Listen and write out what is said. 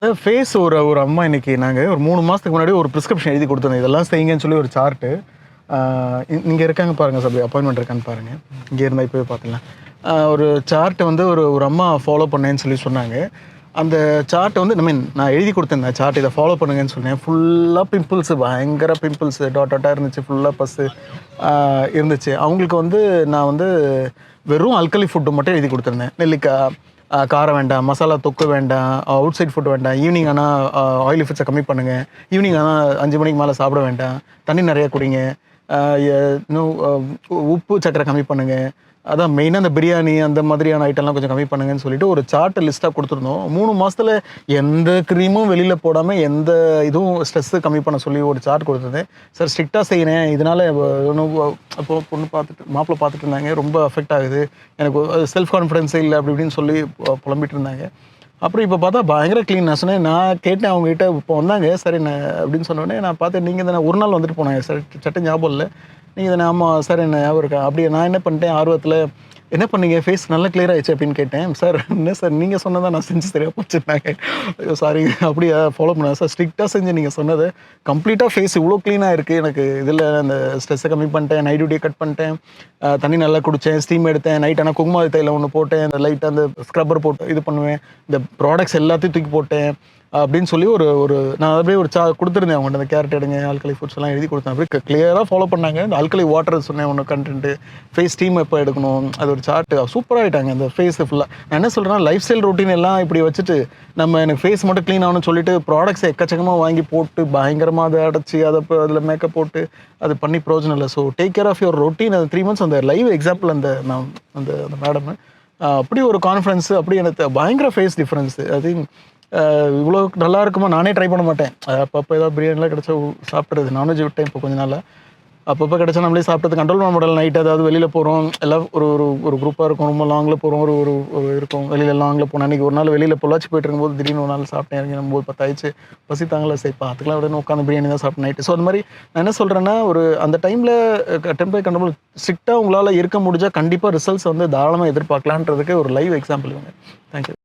Face ஒரு ஒரு அம்மா இன்னைக்கு நாங்க ஒரு 3 மாசத்துக்கு முன்னாடி ஒரு பிரிஸ்கிரிப்ஷன் எழுதி குடுத்துருந்தோம். இதெல்லாம் செய்யுங்கன்னு சொல்லி ஒரு சார்ட்டு. இங்க இருக்காங்க பாருங்க சப்ரி அப்பாயின்ட்மென்ட் இருக்கான்னு பாருங்க. இங்க இருந்தா இப்பவே பார்த்துடலாம். ஒரு சார்ட் வந்து ஒரு ஒரு அம்மா ஃபாலோ பண்ணேன்னு சொல்லி சொன்னாங்க. அந்த சார்ட் வந்து நான் எழுதி குடுத்தேன் சார்ட் இத ஃபாலோ பண்ணுங்கன்னு சொன்னேன். ஃபுல்லா பிம்பிள்ஸ் பயங்கர பிம்பிள்ஸ் டாட் டாட்டா இருந்துச்சு. ஃபுல்லா பஸ்ஸு இருந்துச்சு. அவங்களுக்கு வந்து நான் வந்து வெறும் ஆல்கலி ஃபுட் மட்டும் எழுதி குடுத்துருந்தேன். நெல்லிக்காய், காரம் வேண்டாம், மசாலா தொக்கு வேண்டாம், அவுட் சைட் ஃபுட் வேண்டாம். ஈவினிங் ஆனா ஆயிலி ஃபுட்ஸ கம்மி பண்ணுங்க. ஈவினிங் ஆனா 5 மணிக்கு மேல சாப்பிட வேண்டாம். தண்ணி நெறைய குடிங்க. அ எ இன்னும் உப்பு, சர்க்கரை கம்மி பண்ணுங்க. அதான் மெயினா அந்த பிரியாணி அந்த மாதிரியான ஐட்டம்லாம் கொஞ்சம் கம்மி பண்ணுங்கன்னு சொல்லிட்டு ஒரு சார்ட் லிஸ்ட்டா குடுத்துருந்தோம். 3 மாசத்துல எந்த கிரீமும் வெளியில போடாம, எந்த இதுவும் ஸ்ட்ரெஸ் கம்மி பண்ண சொல்லி ஒரு சார்ட் குடுத்துருந்தேன். சார் ஸ்ட்ரிக்ட்டா செய்றேன். இதனால ஒண்ணும் அப்போ பொண்ணு பார்த்துட்டு மாப்பிள பார்த்துட்டு இருந்தாங்க. ரொம்ப அஃபெக்ட் ஆகுது. எனக்கு செல்ஃப் கான்ஃபிடன்ஸே இல்ல அப்படி இப்படின்னு சொல்லி புலம்பிட்டு இருந்தாங்க. அப்புறம் இப்ப பார்த்தா பயங்கர கிளீன். நான் கேட்டேன் அவங்ககிட்ட இப்போ வந்தாங்க. சரி அப்படின்னு சொன்னோனே நான் பார்த்தேன் நீங்க தானே ஒரு நாள் வந்துட்டு போனாங்க. சட்ட ஞாபகம் இல்ல. நீங்க தானே ஆமா சார் என்ன ஞாபகம் இருக்கா? அப்படியே நான் என்ன பண்ணிட்டேன் ஆர்வத்துல, என்ன பண்ணீங்க? ஃபேஸ் நல்லா கிளியர் ஆயிடுச்சு அப்படின்னு கேட்டேன். சார் என்ன சார் நீங்க சொன்னத நான் செஞ்சு சரியா போச்சுன்னாங்க. ஐயோ சாரி அப்படியா ஃபாலோ பண்ண சார் ஸ்ட்ரிக்ட்டா செஞ்சு நீங்க சொன்னது கம்ப்ளீட்டா ஃபேஸ் இவ்ளோ கிளீனா இருக்கு. எனக்கு இதுல அந்த ஸ்ட்ரெஸ்ஸ கம்மி பண்ணிட்டேன். நைட் டியூட்டிய கட் பண்ணிட்டேன். தண்ணி நல்லா குடிச்சேன். ஸ்டீம் எடுத்தேன். நைட் ஆனா குங்கும தைலம் ஒண்ணு போட்டேன். அந்த லைட்டா அந்த ஸ்க்ரப்பர் போட்டு இது பண்ணுவேன். இந்த ப்ராடக்ட்ஸ் எல்லாத்தையும் தூக்கி போட்டேன். அப்படின்னு சொல்லி ஒரு ஒரு நான் அப்படியே ஒரு குடுத்துருந்தேன் அவங்கள்ட்ட. அந்த கேரட் எடுங்க, ஆல்கலி ஃபுட்ஸ் எல்லாம் எழுதி குடுத்தேன். அப்படியே கிளியரா ஃபாலோ பண்ணாங்க. இந்த ஆல்கலி வாட்டர் சொன்னேன் ஒண்ணு கன்டென்ட். ஃபேஸ் ஸ்டீம் எப்போ எடுக்கணும்? அது ஒரு சார்ட் சூப்பரா ஆயிட்டாங்க அந்த ஃபேஸ் ஃபுல்லா. நான் என்ன சொல்றேன்னா லைஃப் ஸ்டைல் ரொட்டீன் எல்லாம் இப்படி வச்சுட்டு எனக்கு ஃபேஸ் மட்டும் கிளீன் ஆகணும்னு சொல்லிட்டு ப்ராடக்ட்ஸ் எக்கச்சக்கமா வாங்கி போட்டு பயங்கரமா அதை அடைச்சு அதில் மேக்கப் போட்டு அது பண்ணி பிரயோஜனம் இல்லை. So take care of your routine. அந்த 3 மந்த்ஸ் அந்த லைவ் எக்ஸாம்பிள் அந்த நான் அந்த அந்த மேடம் அப்படி ஒரு கான்ஃபிடன்ஸ் அப்படி எனக்கு பயங்கர ஃபேஸ் டிஃபரன்ஸ். ஐ திங்க் இவ்வளோ நல்லா இருக்குமா நானே ட்ரை பண்ண மாட்டேன். அப்பப்போ ஏதாவது பிரியாணிலாம் கிடைச்சா சாப்பிட்றது. நான்வெஜ் விட்டேன் இப்போ கொஞ்ச நாளா. அப்பப்போ கிடைச்சா நம்மளே சாப்பிட்டது கண்ட்ரோல் பண்ண முடியல. நைட் ஏதாவது வெளியில போகிறோம் எல்லாம் ஒரு ஒரு ஒரு குரூப்பாக இருக்கும். ரொம்ப லாங்கில் போகிறோம். ஒரு ஒரு ஒரு இருக்கும் வெளியில லாங்கில் போனோம். அன்றைக்கி ஒரு நாள் வெளியில் பொள்ளாச்சி போயிட்டு இருக்கும்போது திடீர்னு ஒரு நாள் சாப்பிட்டேன். இறங்கி போது 10 ஆயிடுச்சு. பசி தாங்கல சரி பார்த்துக்கலாம் அப்படின்னு உட்காந்து பிரியாணி தான் சாப்பிட்டேன் நைட்டு. ஸோ அந்த மாதிரி நான் என்ன சொல்கிறேன்னா ஒரு அந்த டைமில் டெம்பரரி கண்ட்ரோல் ஸ்ட்ரிக்டாக உங்களால் இருக்க முடிஞ்சால் கண்டிப்பாக ரிசல்ட்ஸ் வந்து தாராளமாக எதிர்பார்க்கலான்றதுக்கு ஒரு லைவ் எக்ஸாம்பிள் இவங்க. தேங்க்யூ.